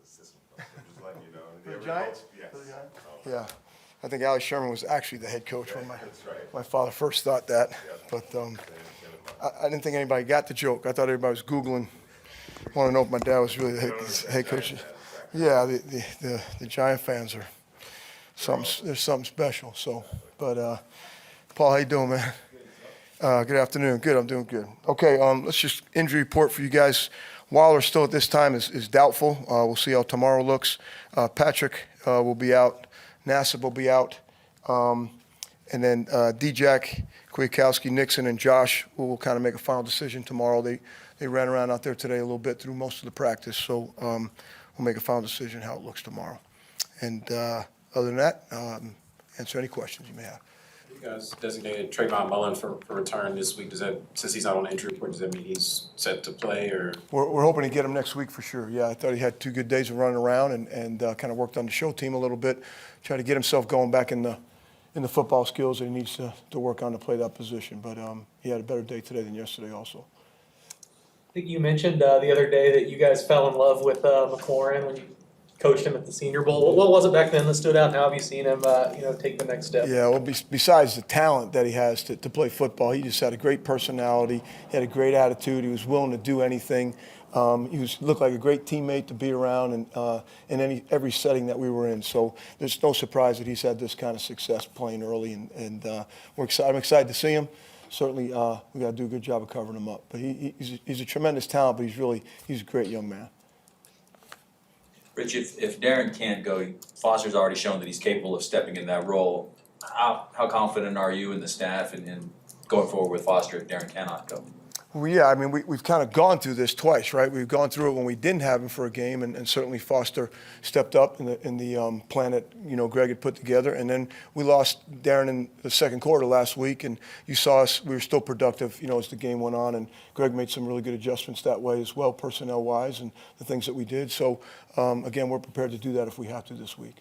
assistant coach. I'm just letting you know. For the Giants? Yes. For the Giants? Oh, Yeah. I think Ally Sherman was actually the head coach when that's right. my father first thought that. Yeah. But Same in mind. I didn't think anybody got the joke. I thought everybody was Googling, want to know if my dad was really the I don't head understand coach. Giant fans, exactly. Yeah, the Giant fans are there's something special. So, but Paul, how you doing, man? Good afternoon. Good, I'm doing good. Okay, let's just injury report for you guys. Waller still at this time is doubtful. We'll see how tomorrow looks. Patrick will be out. Nassib will be out. And then D-Jack, Kwiatkowski, Nixon, and Josh will kind of make a final decision tomorrow. They ran around out there today a little bit through most of the practice, so we'll make a final decision how it looks tomorrow. And other than that, answer any questions you may have. You guys designated Trayvon Mullen for return this week. Does that, since he's not on the injury report, does that mean he's set to play, or? We're hoping to get him next week for sure. Yeah, I thought he had 2 good days of running around and kind of worked on the show team a little bit, trying to get himself going back in the football skills that he needs to work on to play that position. But he had a better day today than yesterday also. I think you mentioned the other day that you guys fell in love with McLaurin when you coached him at the Senior Bowl. What was it back then that stood out? How have you seen him, take the next step? Yeah, well, besides the talent that he has to play football, he just had a great personality. He had a great attitude. He was willing to do anything. He looked like a great teammate to be around in every setting that we were in. So there's no surprise that he's had this kind of success playing early, and we're excited. I'm excited to see him. Certainly, we got to do a good job of covering him up. But he's a tremendous talent, but he's a great young man. Rich, if Darren can't go, Foster's already shown that he's capable of stepping in that role. How confident are you and the staff in going forward with Foster if Darren cannot go? Well, yeah, I mean, we've kind of gone through this twice, right? We've gone through it when we didn't have him for a game, and certainly Foster stepped up in the plan that, Greg had put together. And then we lost Darren in the second quarter last week, and you saw us, we were still productive, as the game went on, and Greg made some really good adjustments that way as well, personnel-wise, and the things that we did. So, again, we're prepared to do that if we have to this week.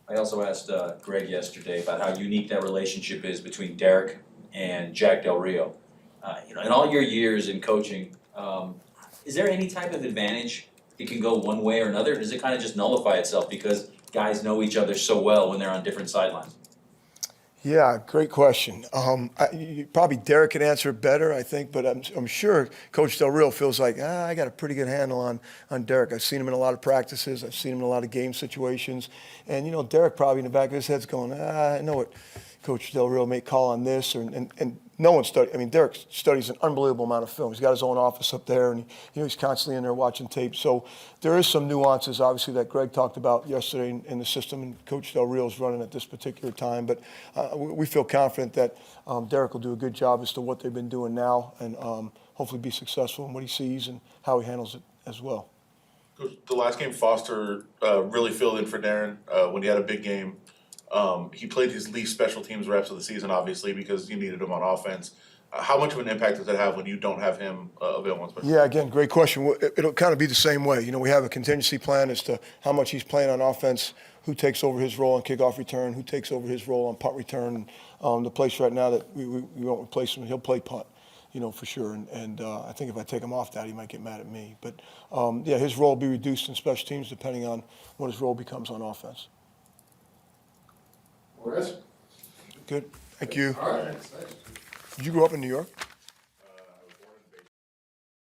I also asked Greg yesterday about how unique that relationship is between Derek and Jack Del Rio. In all your years in coaching, is there any type of advantage that can go one way or another? Or does it kind of just nullify itself because guys know each other so well when they're on different sidelines? Yeah, great question. Probably Derek could answer it better, I think, but I'm sure Coach Del Rio feels like, I got a pretty good handle on Derek. I've seen him in a lot of practices. I've seen him in a lot of game situations. And, Derek probably in the back of his head's going, I know what Coach Del Rio may call on this, and no one studied. I mean, Derek studies an unbelievable amount of film. He's got his own office up there, and he's constantly in there watching tape. So there is some nuances, obviously, that Greg talked about yesterday in the system, and Coach Del Rio is running at this particular time. But we feel confident that Derek will do a good job as to what they've been doing now, and hopefully be successful in what he sees and how he handles it as well. Coach, the last game, Foster really filled in for Darren when he had a big game. He played his least special teams reps of the season, obviously, because you needed him on offense. How much of an impact does that have when you don't have him available on special teams? Yeah, again, great question. It'll kind of be the same way. We have a contingency plan as to how much he's playing on offense, who takes over his role on kickoff return, who takes over his role on punt return. The place right now that we won't replace him, he'll play punt, for sure. And I think if I take him off that, he might get mad at me. But, yeah, his role will be reduced in special teams depending on what his role becomes on offense. Well, that's Good. Thank you. all right. Thanks. Did you grow up in New York?